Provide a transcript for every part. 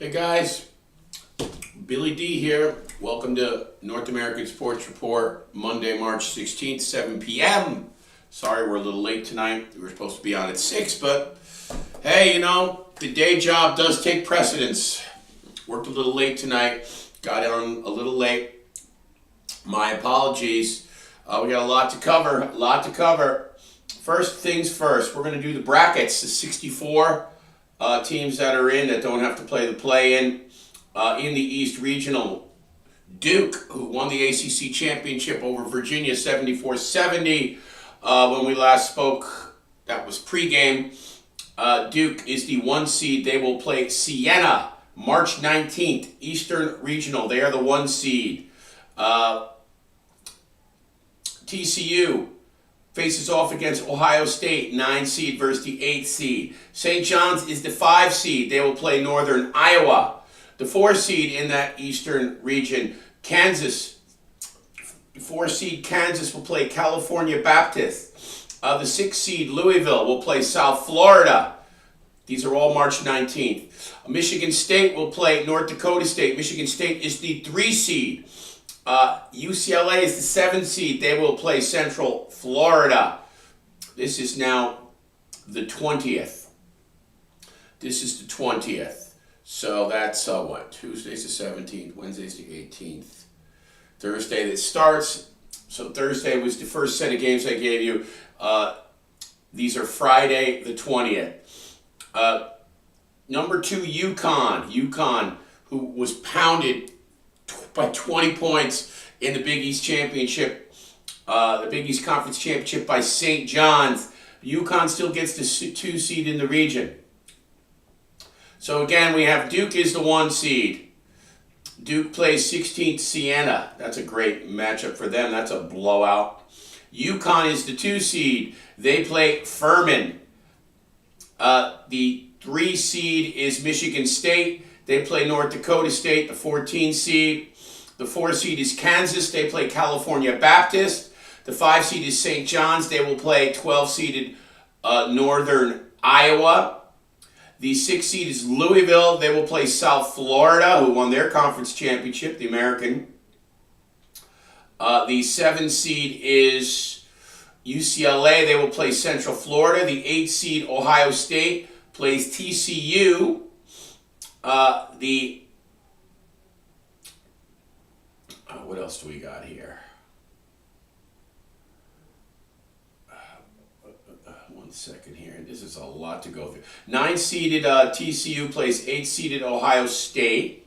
Hey guys, Billy D here. Welcome to North American Sports Report, Monday, March 16th, 7 p.m. Sorry we're a little late tonight. We were supposed to be on at 6, but hey, the day job does take precedence. Worked a little late tonight, got on a little late. My apologies. We got a lot to cover. First things first, we're going to do the brackets, the 64 teams that are in that don't have to play the play-in. In the East Regional, Duke, who won the ACC championship over Virginia 74-70 when we last spoke. That was pregame. Duke is the 1 seed. They will play Siena March 19th, Eastern Regional. They are the 1 seed. TCU faces off against Ohio State, 9 seed versus the 8 seed. St. John's is the 5 seed. They will play Northern Iowa. The 4 seed in that Eastern region, Kansas. 4 seed Kansas will play California Baptist. The 6 seed Louisville will play South Florida. These are all March 19th. Michigan State will play North Dakota State. Michigan State is the 3 seed. UCLA is the 7 seed. They will play Central Florida. This is now the 20th. This is the 20th. So that's Tuesday's the 17th, Wednesday's the 18th. Thursday that starts. So Thursday was the first set of games I gave you. These are Friday the 20th. Number 2, UConn, who was pounded by 20 points in the Big East Championship, the Big East Conference Championship by St. John's. UConn still gets the 2 seed in the region. So again, we have Duke is the 1 seed. Duke plays 16th Siena. That's a great matchup for them. That's a blowout. UConn is the 2 seed. They play Furman. The 3 seed is Michigan State. They play North Dakota State, the 14 seed. The 4 seed is Kansas. They play California Baptist. The 5 seed is St. John's. They will play 12-seeded Northern Iowa. The 6 seed is Louisville. They will play South Florida, who won their conference championship, the American. The 7 seed is UCLA. They will play Central Florida. The 8 seed Ohio State plays TCU. What else do we got here? 1 second here. This is a lot to go through. 9-seeded TCU plays 8-seeded Ohio State.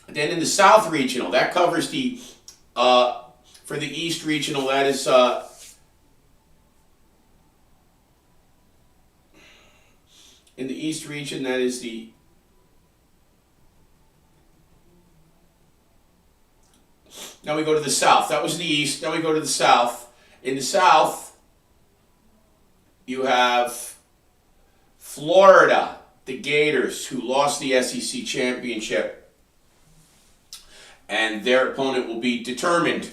Then in the South Regional, that covers the for the East Regional. That is in the East region. That is the Now we go to the South. That was the East. Now we go to the South. In the South, you have Florida, the Gators, who lost the SEC championship. And their opponent will be determined.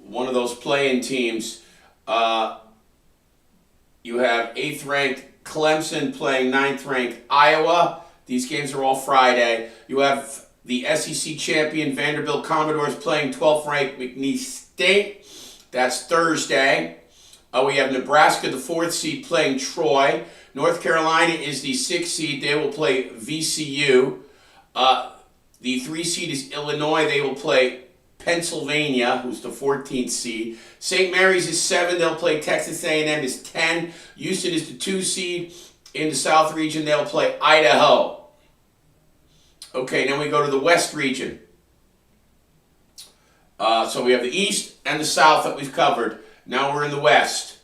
One of those play-in teams. You have 8th-ranked Clemson playing 9th-ranked Iowa. These games are all Friday. You have the SEC champion Vanderbilt Commodores playing 12th-ranked McNeese State. That's Thursday. We have Nebraska, the 4th seed, playing Troy. North Carolina is the 6th seed. They will play VCU. The 3 seed is Illinois. They will play Pennsylvania, who's the 14th seed. St. Mary's is 7. They'll play Texas A&M is 10. Houston is the 2 seed. In the South region, they'll play Idaho. Okay, now we go to the West region. So we have the East and the South that we've covered. Now we're in the West.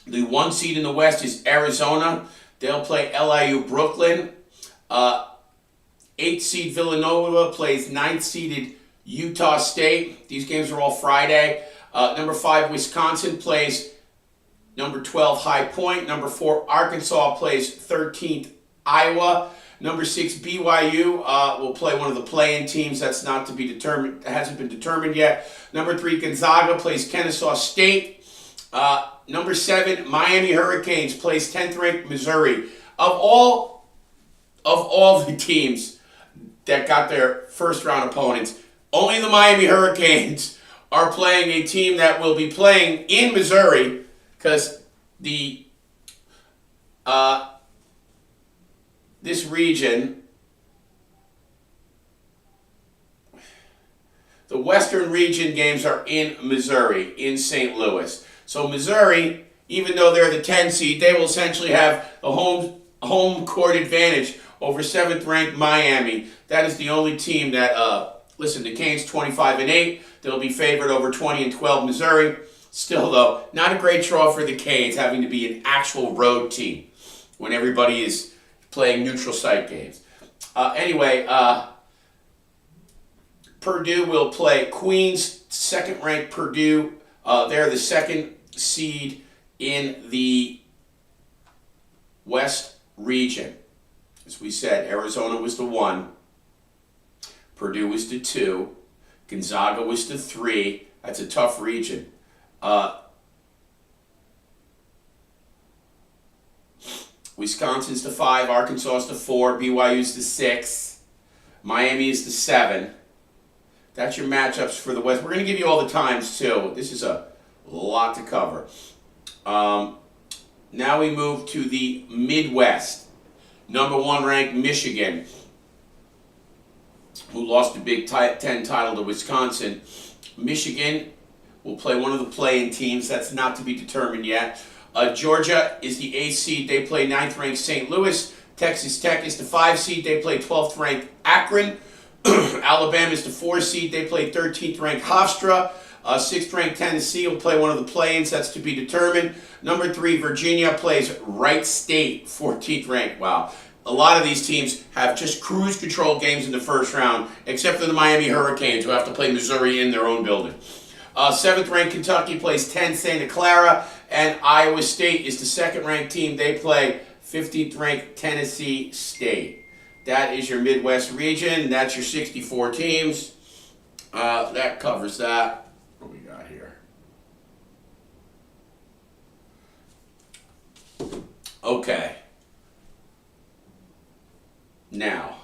The 1 seed in the West is Arizona. They'll play LIU Brooklyn. 8 seed Villanova plays 9th seeded Utah State. These games are all Friday. Number 5 Wisconsin plays number 12 High Point. Number 4 Arkansas plays 13th Iowa. Number 6 BYU will play one of the play-in teams that's not to be determined, hasn't been determined yet. Number 3 Gonzaga plays Kennesaw State. Number 7 Miami Hurricanes plays 10th ranked Missouri. Of all the teams that got their first round opponents, only the Miami Hurricanes are playing a team that will be playing in Missouri, because this region, the Western region games are in Missouri, in St. Louis. So Missouri, even though they're the 10 seed, they will essentially have the home court advantage over 7th ranked Miami. That is the only team that, listen, the Canes 25-8. They'll be favored over 20-12 Missouri. Still, though, not a great draw for the Canes, having to be an actual road team when everybody is playing neutral site games. Anyway, Purdue will play Queens, 2nd ranked Purdue. They're the 2nd seed in the West region. As we said, Arizona was the 1. Purdue was the 2. Gonzaga was the 3. That's a tough region. Wisconsin's the 5. Arkansas's the 4. BYU's the 6. Miami is the 7. That's your matchups for the West. We're going to give you all the times, too. This is a lot to cover. Now we move to the Midwest. Number 1 ranked Michigan, who lost the Big Ten title to Wisconsin. Michigan will play one of the play-in teams. That's not to be determined yet. Georgia is the 8th seed. They play 9th ranked St. Louis. Texas Tech is the 5 seed. They play 12th ranked Akron. Alabama is the 4 seed. They play 13th ranked Hofstra. 6th ranked Tennessee will play one of the play-ins. That's to be determined. Number 3, Virginia plays Wright State, 14th ranked. Wow. A lot of these teams have just cruise control games in the first round, except for the Miami Hurricanes, who have to play Missouri in their own building. 7th ranked Kentucky plays 10 Santa Clara, and Iowa State is the 2nd ranked team. They play 15th ranked Tennessee State. That is your Midwest region. That's your 64 teams. That covers that. What we got here? Okay. Now,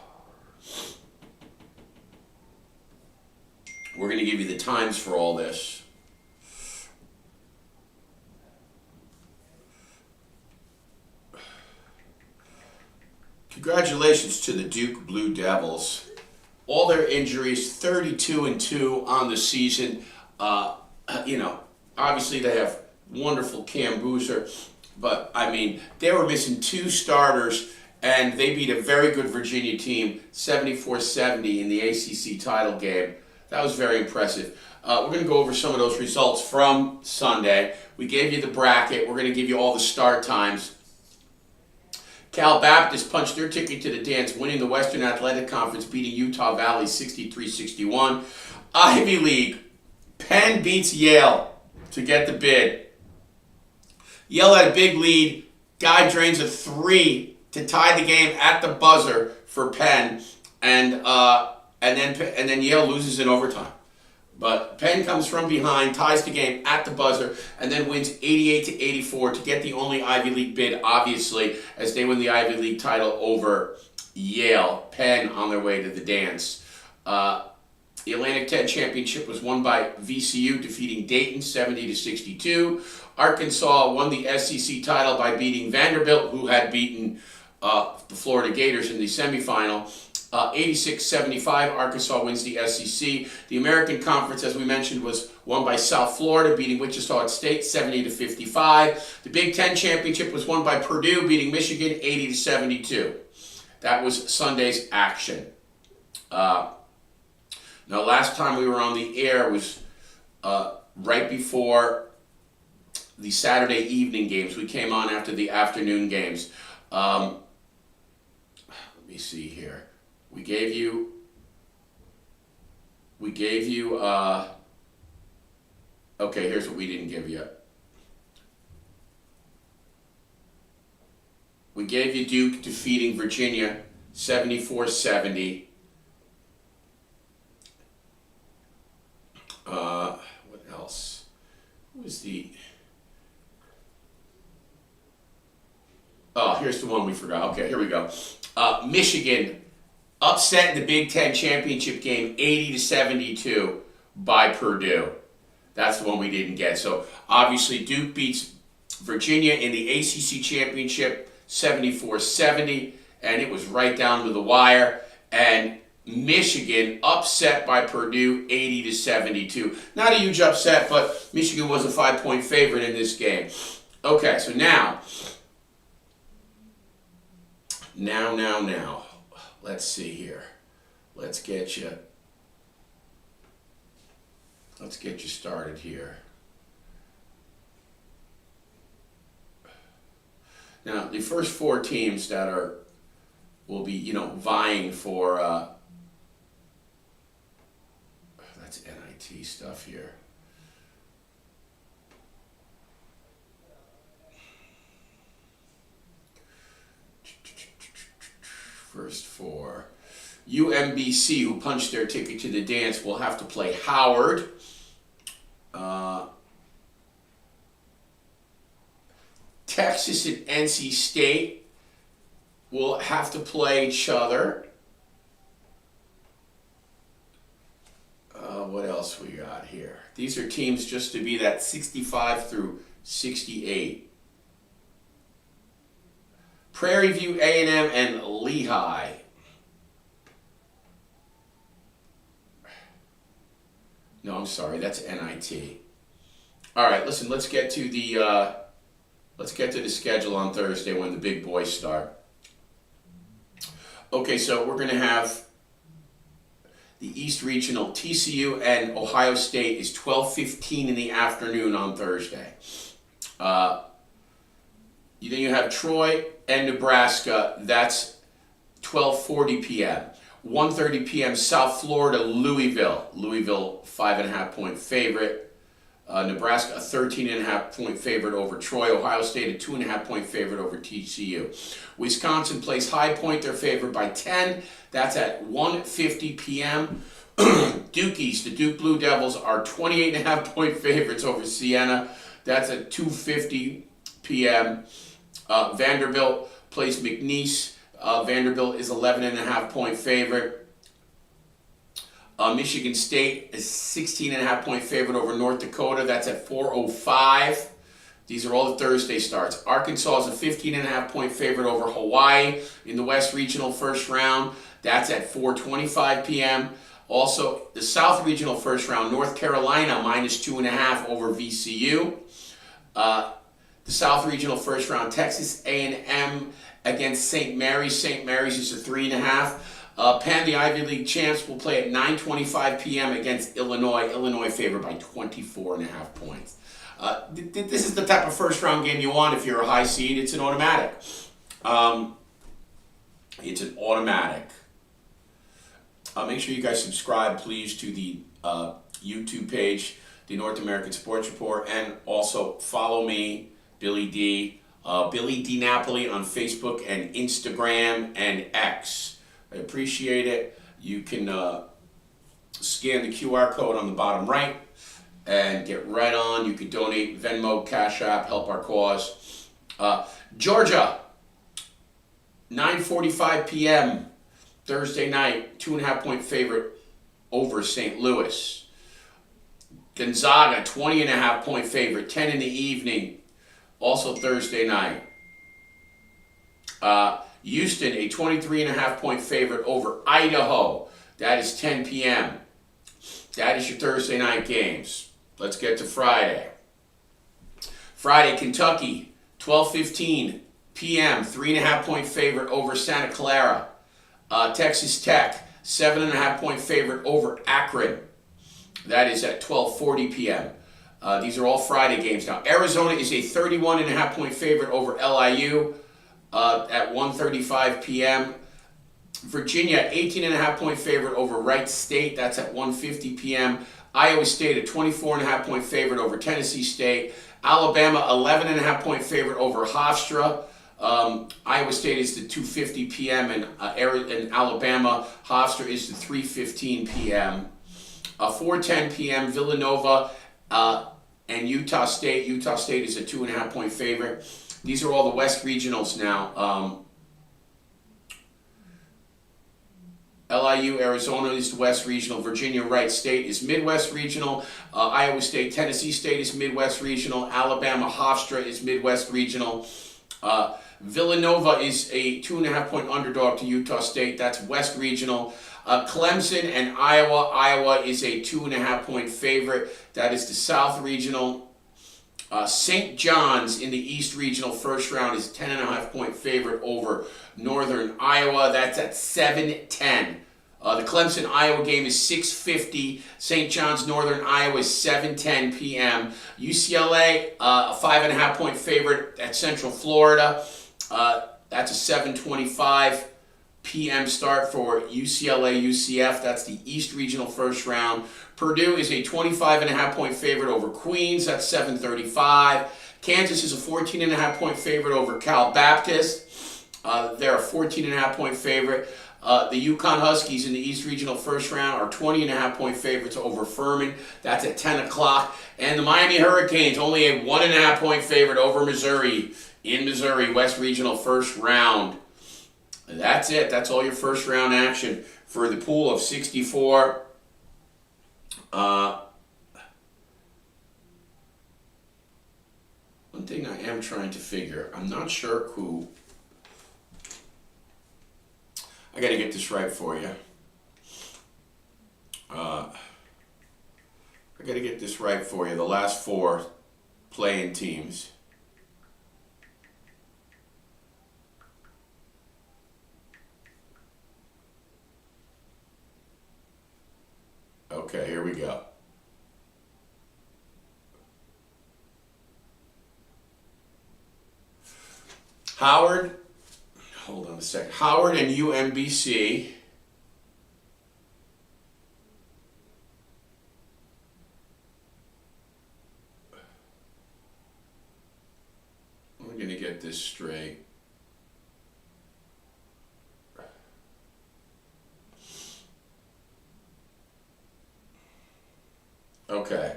we're going to give you the times for all this. Congratulations to the Duke Blue Devils. All their injuries, 32-2 on the season. Obviously they have wonderful Cam Boozer, but they were missing 2 starters, and they beat a very good Virginia team, 74-70 in the ACC title game. That was very impressive. We're going to go over some of those results from Sunday. We gave you the bracket. We're going to give you all the start times. Cal Baptist punched their ticket to the dance, winning the Western Athletic Conference, beating Utah Valley 63-61. Ivy League, Penn beats Yale to get the bid. Yale had a big lead. Guy drains a 3 to tie the game at the buzzer for Penn, and then Yale loses in overtime. But Penn comes from behind, ties the game at the buzzer, and then wins 88-84 to get the only Ivy League bid, obviously, as they win the Ivy League title over Yale. Penn on their way to the dance. The Atlantic 10 Championship was won by VCU, defeating Dayton 70-62. Arkansas won the SEC title by beating Vanderbilt, who had beaten the Florida Gators in the semifinal. 86-75, Arkansas wins the SEC. The American Conference, as we mentioned, was won by South Florida, beating Wichita State 70-55. The Big Ten Championship was won by Purdue, beating Michigan 80-72. That was Sunday's action. Now, last time we were on the air was right before the Saturday evening games. We came on after the afternoon games. Let me see here. We gave you, okay, here's what we didn't give you. We gave you Duke defeating Virginia 74-70. What else? Who was the... here's the one we forgot. Okay, here we go. Michigan upset in the Big Ten championship game 80-72 by Purdue. That's the one we didn't get. So obviously Duke beats Virginia in the ACC championship 74-70, and it was right down to the wire. And Michigan upset by Purdue 80-72. Not a huge upset, but Michigan was a 5-point favorite in this game. Okay, so now. Let's see here. Let's get you started here. Now, the first 4 teams that will be, vying for that's NIT stuff here. First 4. UMBC, who punched their ticket to the dance, will have to play Howard. Texas and NC State will have to play each other. What else we got here? These are teams just to be that 65 through 68. Prairie View, A&M, and Lehigh. No, I'm sorry, that's NIT. All right, listen, let's get to the schedule on Thursday when the big boys start. Okay, so we're going to have the East Regional. TCU and Ohio State is 12:15 in the afternoon on Thursday. Then you have Troy and Nebraska. That's 12:40 p.m. 1:30 p.m. South Florida, Louisville. Louisville 5.5-point favorite. Nebraska a 13.5-point favorite over Troy. Ohio State a 2.5-point favorite over TCU. Wisconsin plays High Point. They're favored by 10. That's at 1:50 p.m. Dukies, the Duke Blue Devils, are 28.5-point favorites over Siena. That's at 2:50 p.m. Vanderbilt plays McNeese. Vanderbilt is 11.5-point favorite. Michigan State is 16.5-point favorite over North Dakota. That's at 4:05. These are all the Thursday starts. Arkansas is a 15.5-point favorite over Hawaii in the West Regional first round. That's at 4:25 p.m. Also, the South Regional first round, North Carolina -2.5 over VCU. The South Regional first round, Texas A&M against St. Mary's. St. Mary's is a 3.5. Penn, the Ivy League champs, will play at 9:25 p.m. against Illinois. Illinois favored by 24.5 points. This is the type of first round game you want if you're a high seed. It's an automatic. Make sure you guys subscribe, please, to the YouTube page, the North American Sports Report, and also follow me, Billy D. Billy D. Napoli on Facebook and Instagram and X. I appreciate it. You can scan the QR code on the bottom right and get right on. You can donate Venmo, Cash App, help our cause. Georgia, 9:45 p.m. Thursday night, 2.5-point favorite over St. Louis. Gonzaga, 20.5-point favorite, 10 in the evening, also Thursday night. Houston, a 23.5-point favorite over Idaho. That is 10 p.m. That is your Thursday night games. Let's get to Friday. Friday, Kentucky, 12:15 p.m. 3.5-point favorite over Santa Clara. Texas Tech, 7.5-point favorite over Akron. That is at 12:40 p.m. These are all Friday games now. Arizona is a 31.5-point favorite over LIU at 1:35 p.m. Virginia, 18.5-point favorite over Wright State. That's at 1:50 p.m. Iowa State, a 24.5-point favorite over Tennessee State. Alabama, 11.5-point favorite over Hofstra. Iowa State is the 2:50 p.m. and Alabama. Hofstra is the 3:15 p.m. 4:10 p.m. Villanova and Utah State. Utah State is a 2.5-point favorite. These are all the West Regionals now. LIU, Arizona is the West Regional. Virginia Wright State is Midwest Regional. Iowa State, Tennessee State is Midwest Regional. Alabama Hofstra is Midwest Regional. Villanova is a 2.5-point underdog to Utah State. That's West Regional. Clemson and Iowa. Iowa is a 2.5-point favorite. That is the South Regional. St. John's in the East Regional first round is 10.5-point favorite over Northern Iowa. That's at 7:10. The Clemson-Iowa game is 6:50. St. John's Northern Iowa is 7:10 p.m. UCLA, a 5.5-point favorite at Central Florida. That's a 7:25 p.m. start for UCLA-UCF. That's the East Regional first round. Purdue is a 25.5-point favorite over Queens. That's 7:35. Kansas is a 14.5-point favorite over Cal Baptist. They're a 14.5-point favorite. The UConn Huskies in the East Regional first round are 20.5-point favorites over Furman. That's at 10 o'clock. And the Miami Hurricanes, only a 1.5-point favorite over Missouri in Missouri, West Regional first round. And that's it. That's all your first round action for the pool of 64. One thing I am trying to figure, I'm not sure who. I got to get this right for you. I got to get this right for you. The last four playing teams. Okay, here we go. Howard, hold on a second. Howard and UMBC. We're going to get this straight. Okay.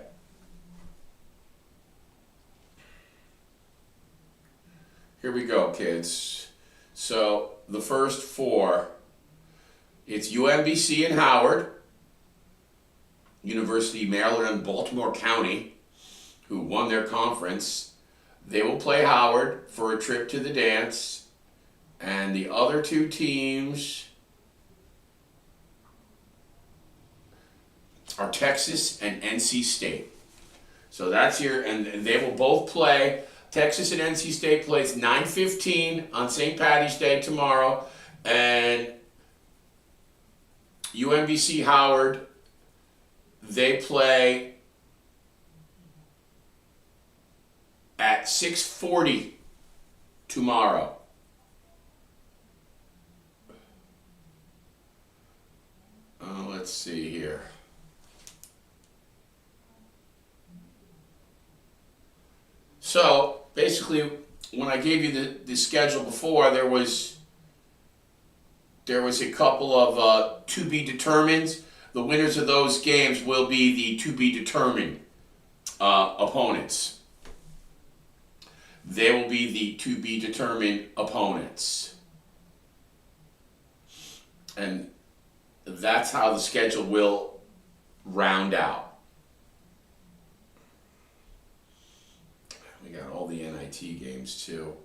Here we go, kids. So the first four, it's UMBC and Howard, University of Maryland and Baltimore County, who won their conference. They will play Howard for a trip to the dance. And the other two teams are Texas and NC State. So that's here, and they will both play. Texas and NC State plays 9:15 on St. Paddy's Day tomorrow, and UMBC Howard, they play at 6:40 tomorrow. Let's see here. So basically, when I gave you the schedule before, there was a couple of to be determined. The winners of those games will be the to be determined opponents. They will be the to be determined opponents, and that's how the schedule will round out. We got all the NIT games too.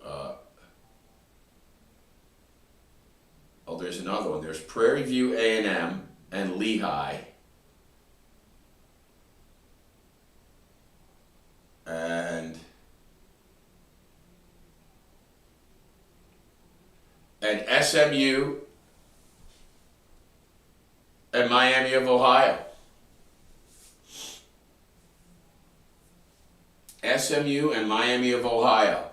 There's another one. There's Prairie View A&M and Lehigh. And SMU and Miami of Ohio. SMU and Miami of Ohio.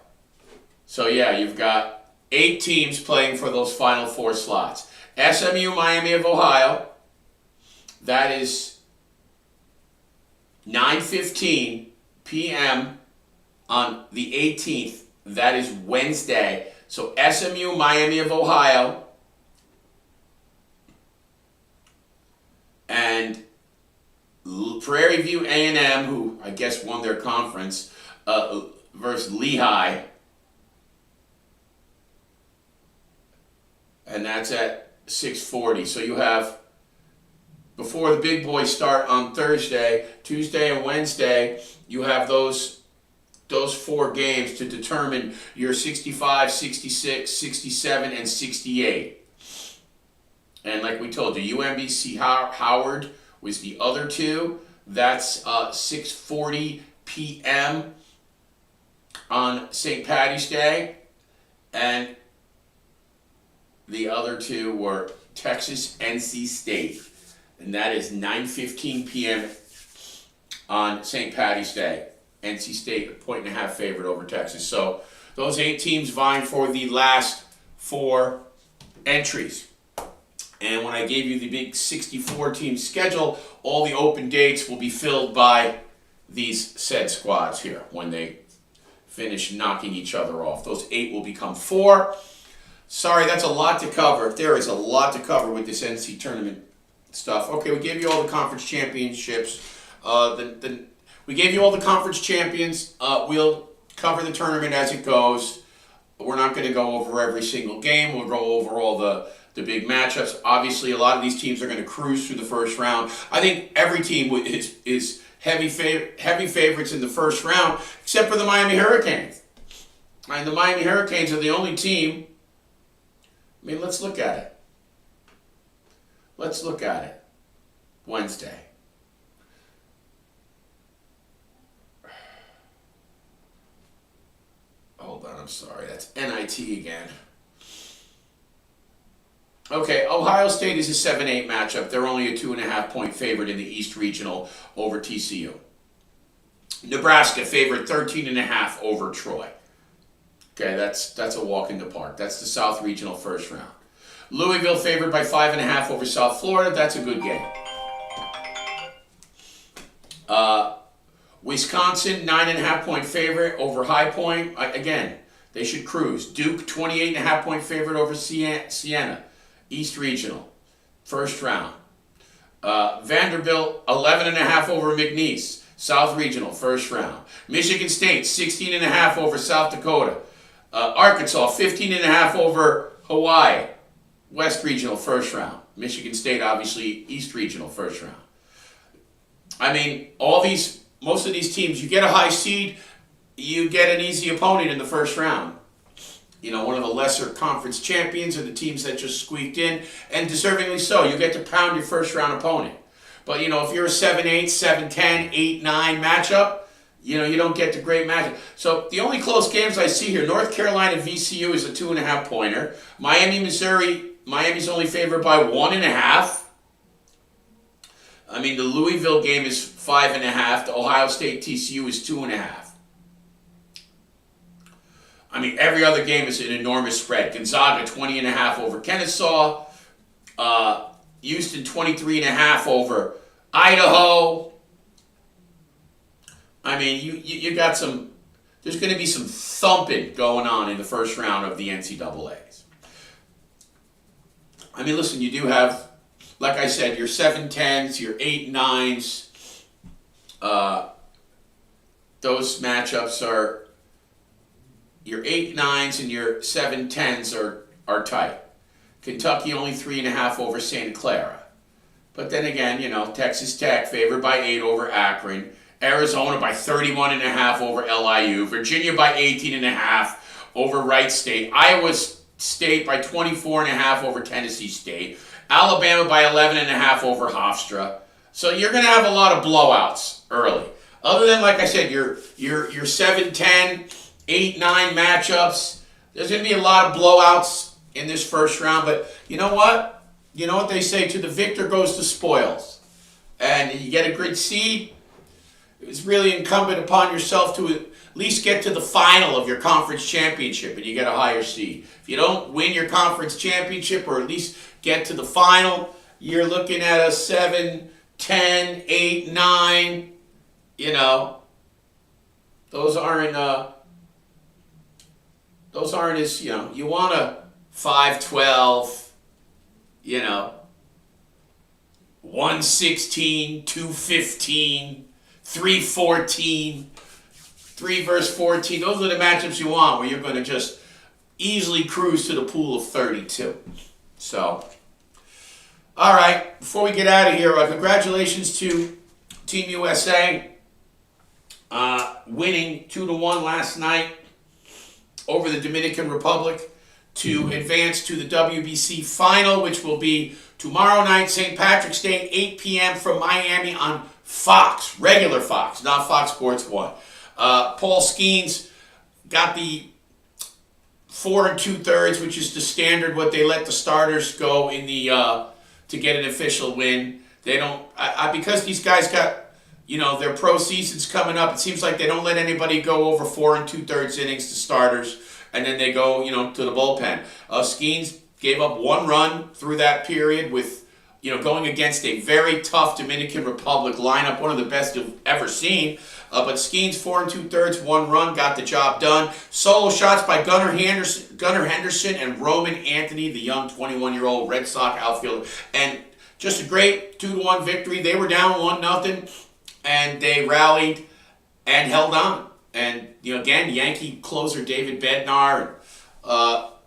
So yeah, you've got 8 teams playing for those final 4 slots. SMU, Miami of Ohio. That is 9:15 p.m. on the 18th. That is Wednesday. So SMU, Miami of Ohio, and Prairie View A&M, who I guess won their conference, versus Lehigh. and that's at 6:40. So you have, before the big boys start on Thursday, Tuesday and Wednesday, you have those 4 games to determine your 65, 66, 67, and 68. And like we told you, UMBC Howard was the other 2. That's 6:40 p.m. on St. Patty's Day. And the other 2 were Texas, NC State. And that is 9:15 p.m. on St. Patty's Day. NC State, 1.5 favorite over Texas. So those 8 teams vying for the last 4 entries. And when I gave you the big 64-team schedule, all the open dates will be filled by these said squads here when they finish knocking each other off. Those 8 will become 4. Sorry, that's a lot to cover. There is a lot to cover with this NC tournament stuff. Okay, we gave you all the conference championships. We gave you all the conference champions. We'll cover the tournament as it goes. We're not going to go over every single game. We'll go over all the big matchups. Obviously, a lot of these teams are going to cruise through the first round. I think every team is heavy favorites in the first round, except for the Miami Hurricanes. And the Miami Hurricanes are the only team. I mean, let's look at it. Let's look at it. Wednesday. Hold on, I'm sorry. That's NIT again. Okay, Ohio State is a 7-8 matchup. They're only a 2.5-point favorite in the East Regional over TCU. Nebraska favored 13.5 over Troy. Okay, that's a walk in the park. That's the South Regional first round. Louisville favored by 5.5 over South Florida. That's a good game. Wisconsin, 9.5-point favorite over High Point. Again, they should cruise. Duke, 28.5-point favorite over Siena. East Regional, first round. Vanderbilt, 11.5 over McNeese. South Regional, first round. Michigan State, 16.5 over South Dakota. Arkansas, 15.5 over Hawaii. West Regional, first round. Michigan State, obviously, East Regional, first round. I mean, most of these teams, you get a high seed, you get an easy opponent in the first round. You know, one of the lesser conference champions are the teams that just squeaked in, and deservingly so. You get to pound your first round opponent. But, you know, if you're a 7-8, 7-10, 8-9 matchup, you know, you don't get the great matchup. So the only close games I see here, North Carolina VCU is a 2.5-pointer. Miami, Missouri, Miami's only favored by 1.5. I mean, the Louisville game is 5.5. The Ohio State TCU is 2.5. I mean, every other game is an enormous spread. Gonzaga, 20.5 over Kennesaw. Houston, 23.5 over Idaho. I mean, you got some, there's going to be some thumping going on in the first round of the NCAAs. I mean, listen, you do have, like I said, your 7-10s, your 8-9s. Those matchups are, your 8-9s and your 7-10s are tight. Kentucky only 3.5 over Santa Clara. But then again, you know, Texas Tech favored by 8 over Akron. Arizona by 31.5 over LIU. Virginia by 18.5 over Wright State. Iowa State by 24.5 over Tennessee State. Alabama by 11.5 over Hofstra. So you're going to have a lot of blowouts early. Other than, like I said, your 7-10, 8-9 matchups. There's going to be a lot of blowouts in this first round. But you know what? You know what they say, to the victor goes the spoils. And you get a great seed. It's really incumbent upon yourself to at least get to the final of your conference championship and you get a higher seed. If you don't win your conference championship or at least get to the final, you're looking at a 7, 10, 8, 9. You know, those aren't as, you know, you want a 5-12, you know, 1-16, 2-15, 3-14, 3 versus 14. Those are the matchups you want where you're going to just easily cruise to the pool of 32. So, all right, before we get out of here, congratulations to Team USA winning 2-1 last night over the Dominican Republic to advance to the WBC final, which will be tomorrow night, St. Patrick's Day, 8 p.m. from Miami on Fox, regular Fox, not Fox Sports 1. Paul Skeens got the 4 2/3, which is the standard, what they let the starters go in the to get an official win. They don't, because these guys got, their pro season's coming up. It seems like they don't let anybody go over 4 2/3 innings to starters, and then they go, to the bullpen. Skeens gave up 1 run through that period with, going against a very tough Dominican Republic lineup, one of the best you've ever seen. But Skeens 4 2/3, 1 run, got the job done. Solo shots by Gunnar Henderson and Roman Anthony, the young 21-year-old Red Sox outfielder, and just a great 2-1 victory. They were down 1-0, and they rallied and held on. And again, Yankee closer David Bednar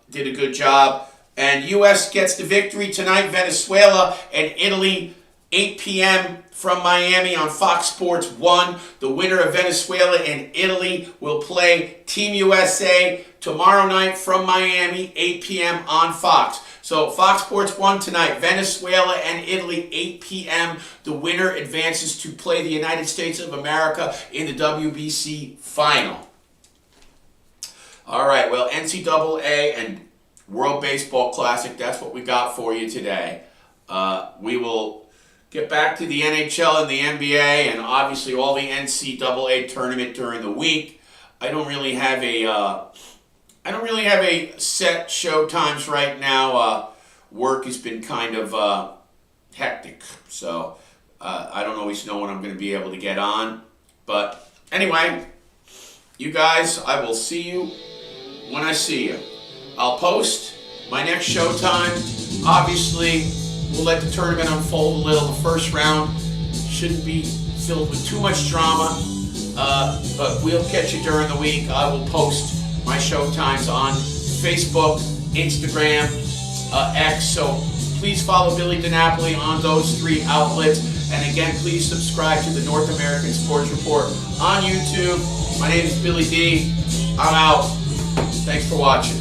did a good job. And U.S. gets the victory tonight. Venezuela and Italy, 8 p.m. from Miami on Fox Sports 1. The winner of Venezuela and Italy will play Team USA tomorrow night from Miami, 8 p.m. on Fox. So Fox Sports 1 tonight, Venezuela and Italy, 8 p.m. The winner advances to play the United States of America in the WBC final. All right, well, NCAA and World Baseball Classic, that's what we got for you today. We will get back to the NHL and the NBA and obviously all the NCAA tournament during the week. I don't really have a set show times right now. Work has been kind of hectic, so I don't always know when I'm going to be able to get on. But anyway, you guys, I will see you when I see you. I'll post my next show time. Obviously, we'll let the tournament unfold a little. The first round shouldn't be filled with too much drama, but we'll catch you during the week. I will post my show times on Facebook, Instagram, X, so please follow Billy DiNapoli on those 3 outlets. And again, please subscribe to the North American Sports Report on YouTube. My name is Billy D. I'm out. Thanks for watching.